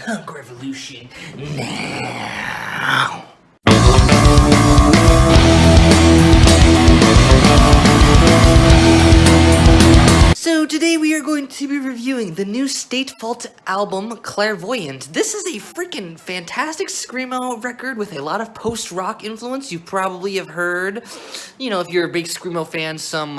punk revolution now. So today we are going to be reviewing the new Statefalt album, Clairvoyant. This is a freaking fantastic screamo record with a lot of post-rock influence. You probably have heard, you know, if you're a big screamo fan, some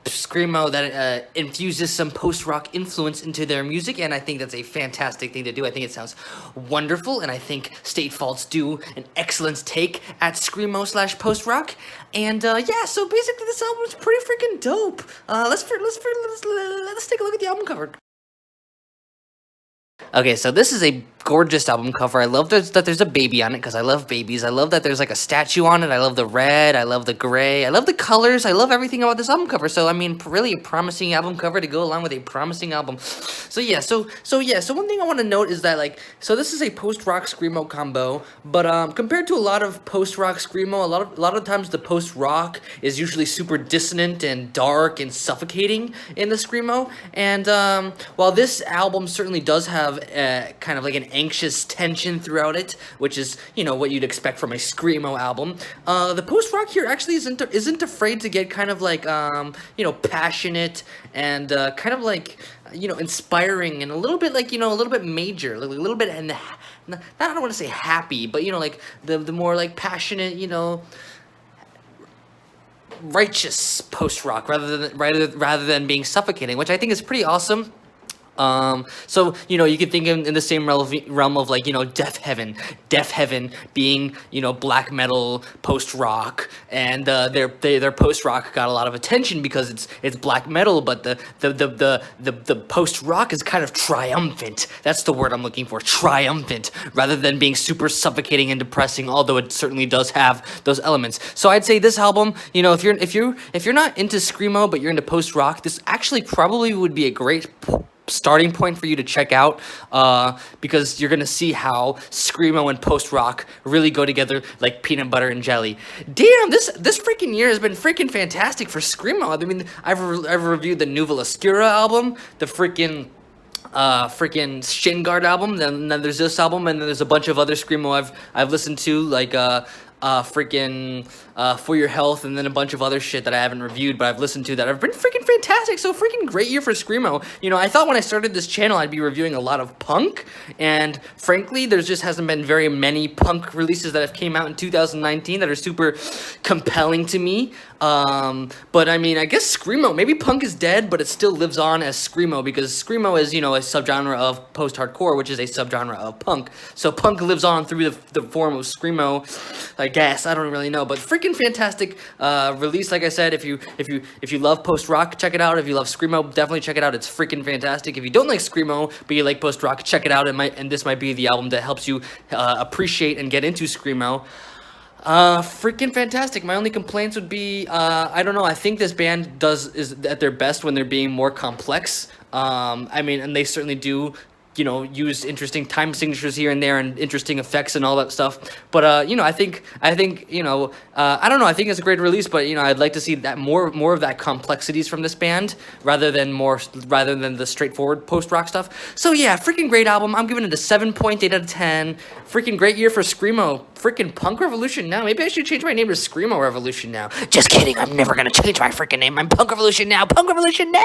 screamo that infuses some post-rock influence into their music, and I think that's a fantastic thing to do. I think it sounds wonderful, and I think Statefalts do an excellent take at screamo / post-rock. And yeah, so basically this album is pretty freaking dope. Let's take a look at the album cover. Okay, so this is a gorgeous album cover. I love that there's a baby on it, because I love babies. I love that there's like a statue on it. I love the red. I love the gray. I love the colors. I love everything about this album cover. So, I mean, really a promising album cover to go along with a promising album. So, yeah, so one thing I want to note is that, like, so this is a post-rock screamo combo, but compared to a lot of post-rock screamo, a lot of times the post-rock is usually super dissonant and dark and suffocating in the screamo. And while this album certainly does have kind of like an anxious tension throughout it, which is, you know, what you'd expect from a screamo album, the post-rock here actually isn't afraid to get kind of like you know, passionate and kind of like, you know, inspiring and a little bit like, you know, a little bit major, like a little bit, and I don't want to say happy, but, you know, like the more like passionate, you know, righteous post-rock rather than being suffocating, which I think is pretty awesome. So, you know, you could think in the same realm of, like, you know, Death Heaven being, you know, black metal post-rock, and their post-rock got a lot of attention because it's black metal, but the post-rock is kind of triumphant. That's the word I'm looking for, triumphant, rather than being super suffocating and depressing, although it certainly does have those elements. So I'd say this album, you know, if you're not into screamo but you're into post-rock, this actually probably would be a great starting point for you to check out, because you're gonna see how screamo and post-rock really go together like peanut butter and jelly. Damn, this freaking year has been freaking fantastic for screamo. I mean, I've reviewed the Nuvola Oscura album, the freaking Shin Guard album, then there's this album, and then there's a bunch of other screamo I've listened to, like For Your Health, and then a bunch of other shit that I haven't reviewed, but I've listened to that have been freaking fantastic. So freaking great year for screamo. You know, I thought when I started this channel I'd be reviewing a lot of punk, and frankly there just hasn't been very many punk releases that have came out in 2019 that are super compelling to me. But I mean, I guess screamo, maybe punk is dead, but it still lives on as screamo, because screamo is, you know, a subgenre of post-hardcore, which is a subgenre of punk. So punk lives on through the form of screamo, I guess. I don't really know, but freaking fantastic release. Like I said, if you love post-rock, check it out. If you love screamo, definitely check it out. It's freaking fantastic. If you don't like screamo but you like post-rock, check it out. And this might be the album that helps you appreciate and get into screamo. Freaking fantastic. My only complaints would be, I don't know, I think this band is at their best when they're being more complex. I mean, and they certainly do, you know, use interesting time signatures here and there and interesting effects and all that stuff. But, you know, I think, you know, I don't know, I think it's a great release, but, you know, I'd like to see that more of that complexities from this band rather than the straightforward post-rock stuff. So yeah, freaking great album. I'm giving it a 7.8 out of 10. Freaking great year for screamo. Freaking punk revolution now. Maybe I should change my name to Screamo Revolution now. Just kidding. I'm never gonna change my freaking name. I'm Punk Revolution now. Punk Revolution now.